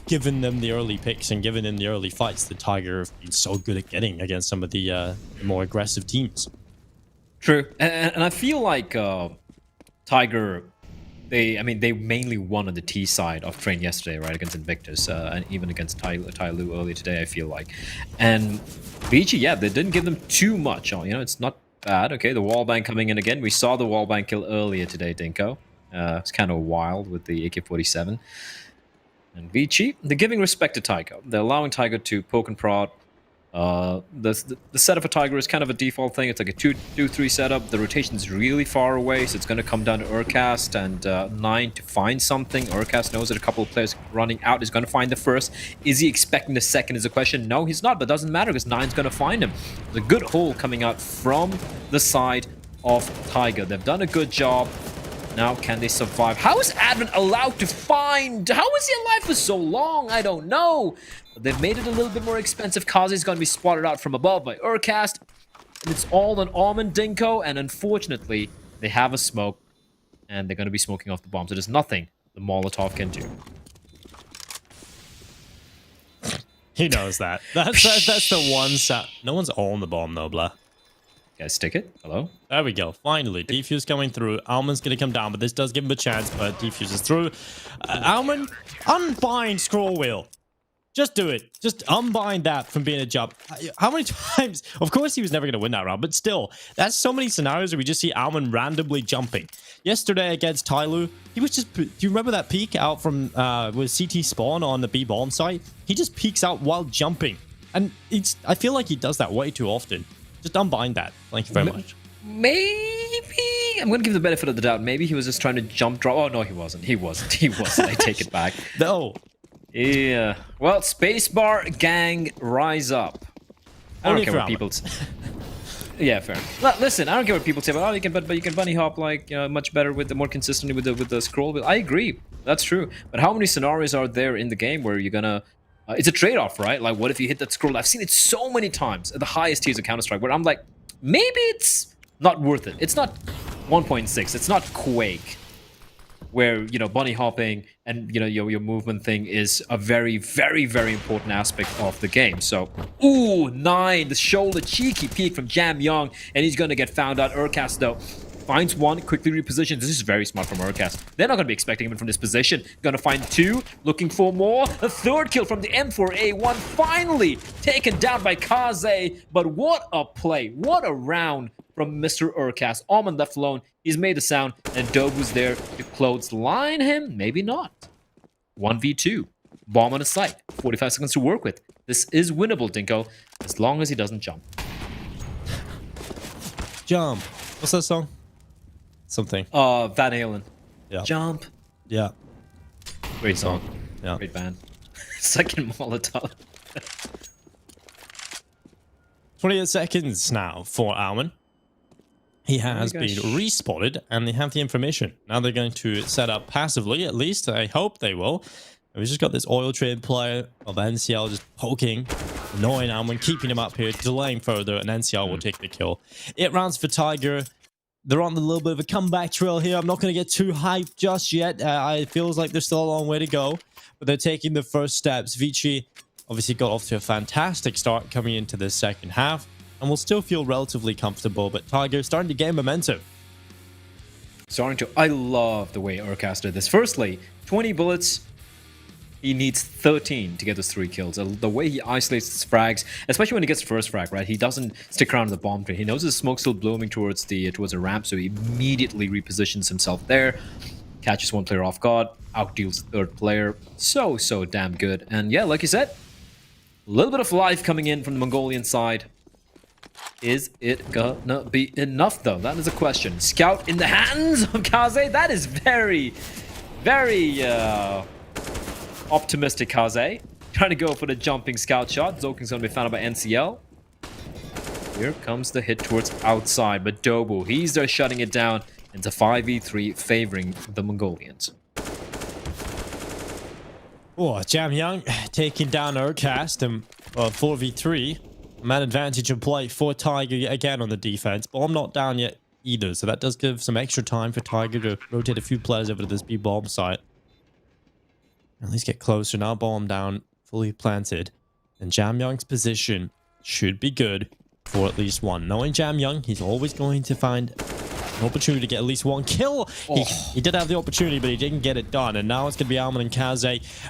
given them the early picks and given them the early fights that Tiger have been so good at getting against some of the more aggressive teams. True. And I feel like Tiger, they mainly won on the T side of Train yesterday, right, against Invictus, and even against Tyloo earlier today, I feel like. And ViCi, yeah, they didn't give them too much. It's not bad. Okay, the wallbang coming in again. We saw the wallbang kill earlier today, Dinko. It's kind of wild with the AK-47. And ViCi, they're giving respect to Tiger. They're allowing Tiger to poke and prod. The setup for Tiger is kind of a default thing. It's like a 2-2-3 setup. The rotation is really far away, so it's going to come down to Urcast and 9 to find something. Urcast knows that a couple of players running out is going to find the first. Is he expecting the second is a question. No, he's not, but it doesn't matter because 9's going to find him. There's a good hole coming out from the side of Tiger. They've done a good job. Now, can they survive? How is Advent allowed to find? How is he alive for so long? I don't know. But they've made it a little bit more expensive. Kaze is going to be spotted out from above by Urcast. And it's all on Almond Dinko. And unfortunately, they have a smoke. And they're going to be smoking off the bomb. So there's nothing the Molotov can do. He knows that. That's the one set. No one's on the bomb, though, blah. Guys, stick it. Hello? There we go. Finally, Defuse coming through. Almond's going to come down, but this does give him a chance, but Defuse is through. Almond, unbind scroll wheel. Just do it. Just unbind that from being a jump. How many times? Of course, he was never going to win that round, but still, that's so many scenarios where we just see Almond randomly jumping. Yesterday against Tyloo, he was just... Do you remember that peek out from with CT spawn on the B bomb site? He just peeks out while jumping. And I feel like he does that way too often. Just unbind that. Thank you very much. Maybe I'm going to give the benefit of the doubt. Maybe he was just trying to jump drop. Oh, no, he wasn't. He wasn't. I take it back. No. Yeah. Well, spacebar gang, rise up. I don't care what people say. Yeah, fair. Listen, I don't care what people say about, but you can bunny hop like much better with the more consistently with the scroll wheel. I agree. That's true. But how many scenarios are there in the game where you're gonna it's a trade-off, right? Like, what if you hit that scroll? I've seen it so many times at the highest tiers of Counter-Strike where I'm like, maybe it's not worth it. It's not 1.6. It's not Quake. where bunny hopping and your movement thing is a very, very, very important aspect of the game. So, ooh, 9, the shoulder cheeky peek from Jam Young, and he's gonna get found out. Urcast though finds one, quickly repositions. This is very smart from Urcast. They're not going to be expecting him from this position. Going to find 2, looking for more. A third kill from the M4A1, finally taken down by Kaze. But what a play, what a round from Mr. Urcast. Almond left alone, he's made the sound, and Dobu's there to clothesline him? Maybe not. 1v2, bomb on his site, 45 seconds to work with. This is winnable, Dinko, as long as he doesn't jump. Jump. What's that song? Something. Van Halen. Yeah. Jump. Yeah. Great song. Yeah. Great band. Second Molotov. 28 seconds now for Alman. He has been respotted, and they have the information. Now they're going to set up passively, at least. I hope they will. And we've just got this oil trade player of NCL just poking, annoying Alman, keeping him up here, delaying further, and NCL will take the kill. 8 rounds for Tiger. They're on a little bit of a comeback trail here. I'm not going to get too hyped just yet. It feels like there's still a long way to go, but they're taking the first steps. ViCi obviously got off to a fantastic start coming into the second half, and will still feel relatively comfortable, but Tiger starting to gain momentum. I love the way Urcast did this. Firstly, 20 bullets. He needs 13 to get those 3 kills. The way he isolates his frags, especially when he gets first frag, right? He doesn't stick around in the bomb train. He knows the smoke's still blooming towards the ramp, so he immediately repositions himself there. Catches one player off guard, outdeals the third player. So damn good. And yeah, like you said, a little bit of life coming in from the Mongolian side. Is it gonna be enough, though? That is a question. Scout in the hands of Kaze. That is very, very... optimistic Kaze. Trying to go for the jumping scout shot. Zoking's going to be found out by NCL. Here comes the hit towards outside, but Dobu, he's there shutting it down. Into 5v3 favoring the Mongolians. Oh, Jam Young taking down Urcast and 4v3. Man advantage in play for Tiger again on the defense. Bomb not down yet either, so that does give some extra time for Tiger to rotate a few players over to this B-bomb site. At least get closer. Now bomb down, fully planted. And Jam Young's position should be good for at least one. Knowing Jam Young, he's always going to find an opportunity to get at least 1 kill. Oh. He did have the opportunity, but he didn't get it done. And now it's going to be Alman and Kaze.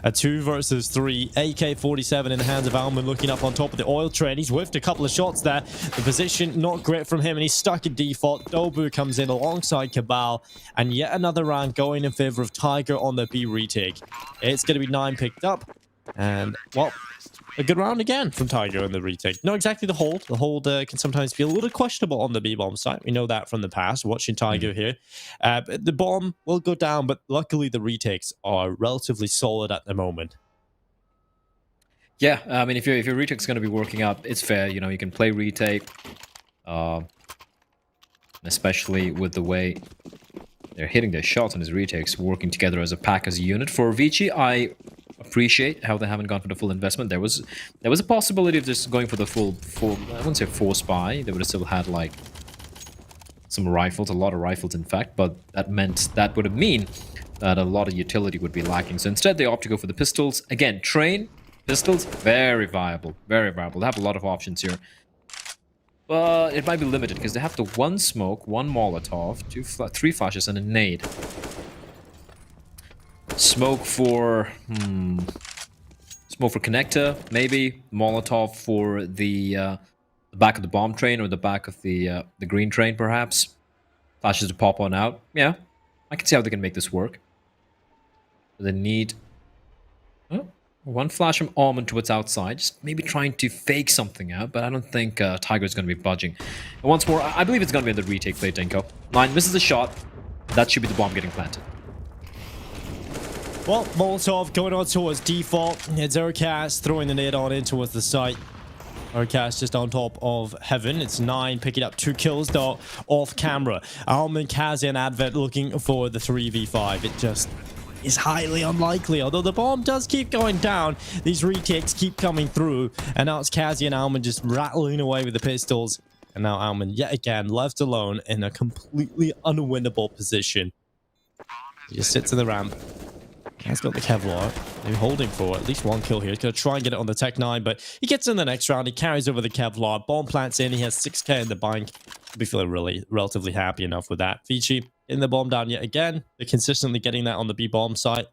A 2 versus 3. AK-47 in the hands of Alman, looking up on top of the oil train. He's whiffed a couple of shots there. The position not great from him, and he's stuck in default. Dobu comes in alongside Cabal. And yet another round going in favor of Tiger on the B retake. It's going to be 9 picked up. And, well, a good round again from Tiger in the retake. Not exactly the hold. The hold can sometimes be a little questionable on the B-bomb site. We know that from the past, watching Tiger here. The bomb will go down, but luckily the retakes are relatively solid at the moment. Yeah, I mean, if your retake's going to be working out, it's fair. You know, you can play retake. Especially with the way they're hitting their shots on his retakes, working together as a pack, as a unit. For ViCi, I appreciate how they haven't gone for the full investment. There was a possibility of just going for the full I wouldn't say force buy. They would have still had like some rifles, a lot of rifles in fact, but that would have mean that a lot of utility would be lacking. So instead they opt to go for the pistols. Again, train, pistols, very viable, very viable. They have a lot of options here. But it might be limited because they have the 1 smoke, 1 Molotov, 3 flashes, and a nade. Smoke for connector, maybe. Molotov for the back of the bomb train or the back of the green train, perhaps. Flashes to pop on out. Yeah, I can see how they can make this work. They need 1 flash from Almond towards outside, just maybe trying to fake something out, but I don't think Tiger's going to be budging. And once more, I believe it's going to be in the retake play, Dinko. 9 misses a shot. That should be the bomb getting planted. Well, Molotov going on towards default. It's Urcast throwing the nade on in towards the site. Urcast just on top of Heaven. It's 9, picking up 2 kills though off camera. Alman, Kaze, and Advent looking for the 3v5. It just is highly unlikely. Although the bomb does keep going down, these retakes keep coming through. And now it's Kaze and Alman just rattling away with the pistols. And now Alman yet again left alone in a completely unwinnable position. He just sits in the ramp. He's got the Kevlar. They're holding for at least one kill here. He's going to try and get it on the Tech 9, but he gets in the next round. He carries over the Kevlar. Bomb plants in. He has 6k in the bank. I'll be feeling relatively happy enough with that. ViCi in the bomb down yet again. They're consistently getting that on the B bomb site.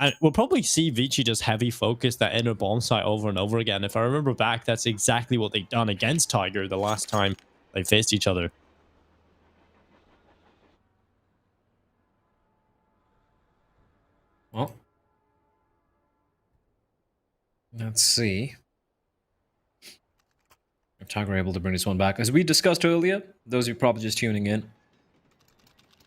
And we'll probably see ViCi just heavy focus that inner bomb site over and over again. If I remember back, that's exactly what they've done against Tiger the last time they faced each other. Well, let's see if Tiger able to bring this one back. As we discussed earlier, those of you probably just tuning in,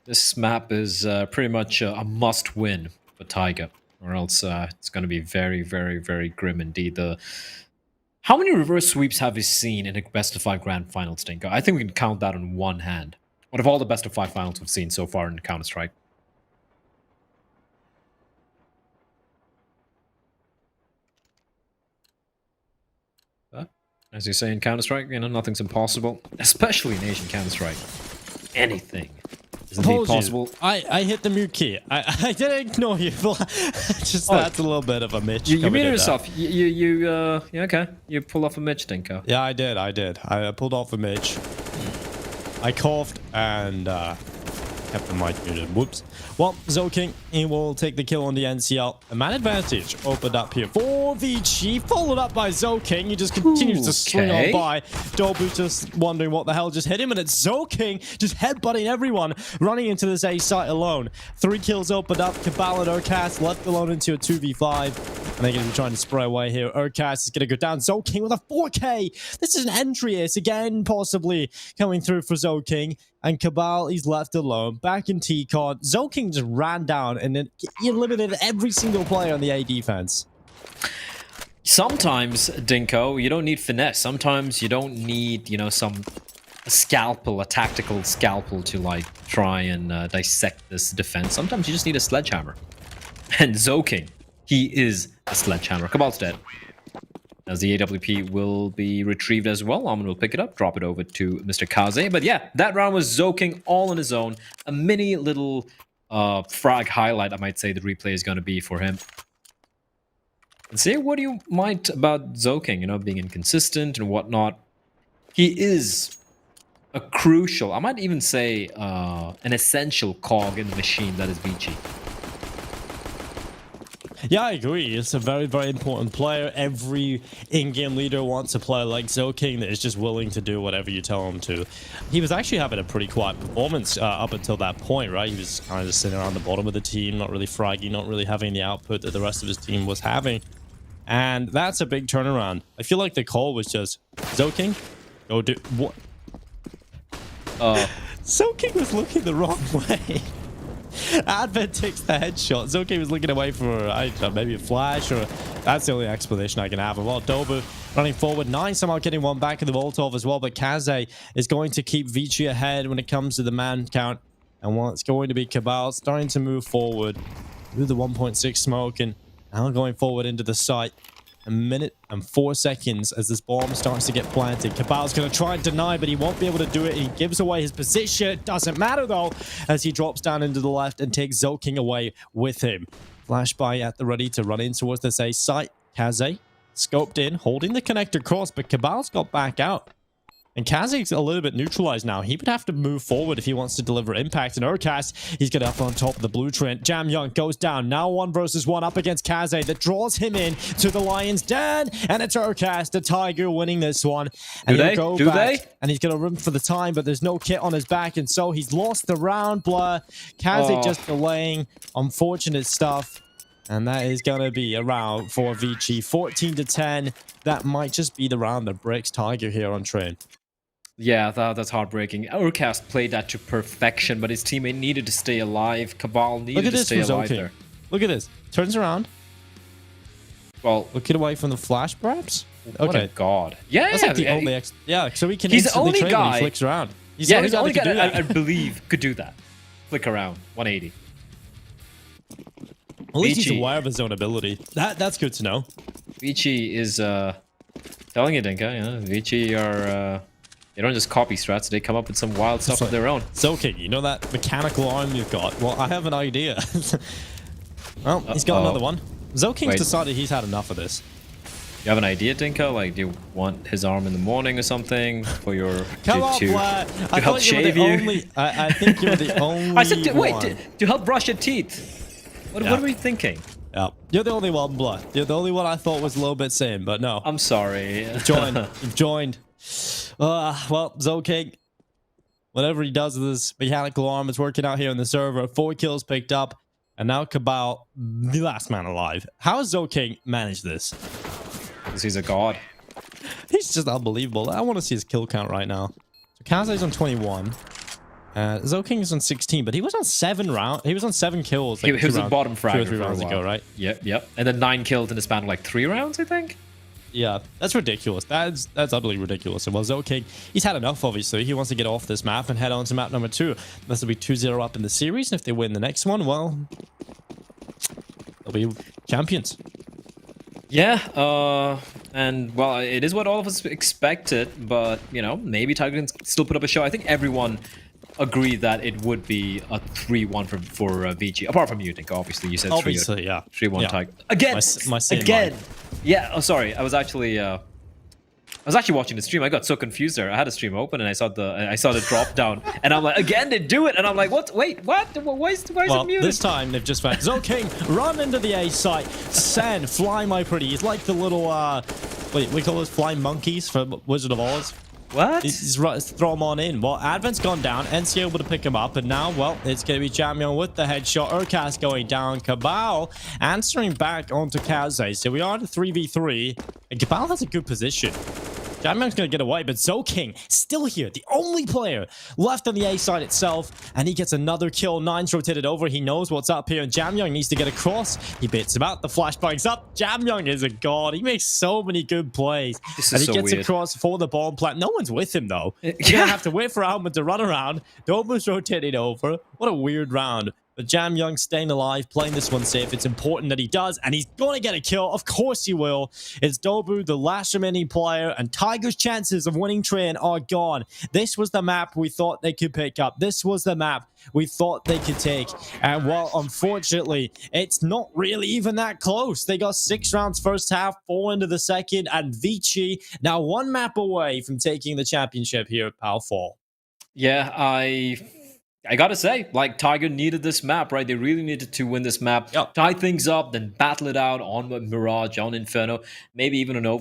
this map is pretty much a must-win for Tiger, or else it's going to be very, very, very grim indeed. How many reverse sweeps have we seen in a best-of-5 grand final, Stinko? I think we can count that on one hand. Out of all the best-of-5 finals we've seen so far in Counter-Strike. As you say in Counter-Strike, you know, nothing's impossible. Especially in Asian Counter-Strike. Anything is indeed possible. I hit the mute key. I didn't ignore you. Just that's a little bit of a Mitch. You muted yourself. Yeah, okay. You pull off a Mitch, Dinko. Yeah, I did. I pulled off a Mitch. I coughed and kept the mic muted. Whoops. Well, Zoking, he will take the kill on the NCL. A man advantage opened up here for ViCi, followed up by Zoking. He just continues to swing on by. Dobu just wondering what the hell just hit him, and it's Zoking just headbutting everyone, running into this A site alone. 3 kills opened up. Cabal and Urcast left alone into a 2v5. And they're going to be trying to spray away here. Urcast is going to go down. Zoking with a 4k. This is an entry ace again, possibly coming through for Zoking. And Cabal, he's left alone. Back in T-Con. Zoking just ran down and then he eliminated every single player on the A defense. Sometimes, Dinko, you don't need finesse. Sometimes you don't need, you know, a scalpel, a tactical scalpel to, like, try and dissect this defense. Sometimes you just need a sledgehammer. And Zoking, he is a sledgehammer. Cabal's dead. As the AWP will be retrieved as well. Almond will pick it up, drop it over to Mr. Kaze. But yeah, that round was Zoking all on his own. A mini little frag highlight, I might say, the replay is going to be for him. And say what you might about Zoking, you know, being inconsistent and whatnot. He is a crucial, I might even say an essential cog in the machine that is ViCi. Yeah, I agree. It's a very, very important player. Every in-game leader wants a player like Zoking that is just willing to do whatever you tell him to. He was actually having a pretty quiet performance up until that point, right? He was kind of just sitting around the bottom of the team, not really fragging, not really having the output that the rest of his team was having. And that's a big turnaround. I feel like the call was just, Zoking, go do... What? Zoking was looking the wrong way. Advent takes the headshot. Zoking was looking away for, I don't know, maybe a flash, or that's the only explanation I can have. And while Dobu running forward, 9 somehow getting one back in the Molotov as well, but Kaze is going to keep ViCi ahead when it comes to the man count. And while it's going to be Cabal starting to move forward through the 1.6 smoke and now going forward into the site. 1 minute and 4 seconds as this bomb starts to get planted. Cabal's going to try and deny, but he won't be able to do it. He gives away his position. It doesn't matter, though, as he drops down into the left and takes Zoking away with him. Flashby at the ready to run in towards this A site. Kaze scoped in, holding the connector cross, but Cabal's got back out. And Kaze's a little bit neutralized now. He would have to move forward if he wants to deliver impact. And Urcast, he's got up on top of the blueprint. Jam Young goes down. Now 1 versus 1 up against Kaze that draws him in to the Lion's Den. And it's Urcast, the Tiger, winning this one. And Do they? And he's going to run for the time, but there's no kit on his back. And so he's lost the round, Blur. Kaze just delaying. Unfortunate stuff. And that is going to be a round for ViCi. 14-10. That might just be the round that breaks Tiger here on Train. Yeah, that's heartbreaking. Urcast played that to perfection, but his teammate needed to stay alive. Cabal needed to stay alive there. Look at this. Turns around. Well, looking away from the flash, perhaps? What a god. Yeah, that's like the only yeah, so he can he's the only trade guy when he flicks around. He's the only guy that I believe could do that. Flick around, 180. At least he's aware of his own ability. That's good to know. ViCi is telling you, Dinka, ViCi are They don't just copy strats; they come up with some wild stuff of their own. Zoking, you know that mechanical arm you've got? Well, I have an idea. Well, he's got another one. Zoking's decided he's had enough of this. You have an idea, Dinka? Like, do you want his arm in the morning or something for your Come on, to help shave you? I think you're the only I said, wait, one. to help brush your teeth. What are we thinking? Yeah, you're the only one, Blood. You're the only one I thought was a little bit sane, but no. I'm sorry. You've joined. You've joined. Well, Zoking, whatever he does with his mechanical arm is working out here on the server. 4 kills picked up, and now Cabal, the last man alive. How has Zoking managed this? Because he's a god. He's just unbelievable. I want to see his kill count right now. So Kazai's on 21. Zoking is on 16, but he was on 7 rounds. He was on 7 kills. Like he was a bottom fragger 2 or 3 rounds ago, right? Yep. And then 9 kills in the span of like 3 rounds, I think. Yeah, that's ridiculous. That's utterly ridiculous. And well, Zoking, he's had enough, obviously. He wants to get off this map and head on to map number 2. This will be 2-0 up in the series. And if they win the next one, well, they'll be champions. Yeah, and well, it is what all of us expected, but you know, maybe Tiger can still put up a show. I think everyone agreed that it would be a 3-1 for ViCi, apart from you, Nick. Obviously, you said obviously, 3-1, yeah, 3-1 yeah. Tiger again, again. Mind. Yeah. Oh, sorry. I was actually watching the stream. I got so confused there. I had a stream open and I saw the drop down, and I'm like, again they do it, and I'm like, what? Wait, what? Why is it muted? This time they've just found Zoking, run into the A site. Sen, fly my pretty. He's like the little wait, we call those flying monkeys from Wizard of Oz. What? He's throw him on in. Well, Advent's gone down. NC able to pick him up, and now, well, it's going to be Jamyon with the headshot. Urkas going down. Cabal answering back onto Kaze. So we are at a 3v3, and Cabal has a good position. Jamyong's going to get away, but Zoking still here, the only player left on the A side itself, and he gets another kill. 9's rotated over. He knows what's up here, and Jamyong needs to get across. He bits him out. The flashbang's up. Jamyong is a god. He makes so many good plays. And he gets across for the bomb plant. No one's with him, though. You're going to have to wait for Almond to run around. Dobu's rotating over. What a weird round. But Jamyong staying alive, playing this one safe. It's important that he does, and he's going to get a kill. Of course he will. It's Dobu, the last remaining player, and Tiger's chances of winning train are gone. This was the map we thought they could pick up. This was the map we thought they could take. And well, unfortunately, it's not really even that close. They got 6 rounds first half, 4 into the second, and ViCi now 1 map away from taking the championship here at PAL Fall. Yeah, I gotta say, like, Tiger needed this map, right? They really needed to win this map, tie things up, then battle it out on Mirage, on Inferno, maybe even an over.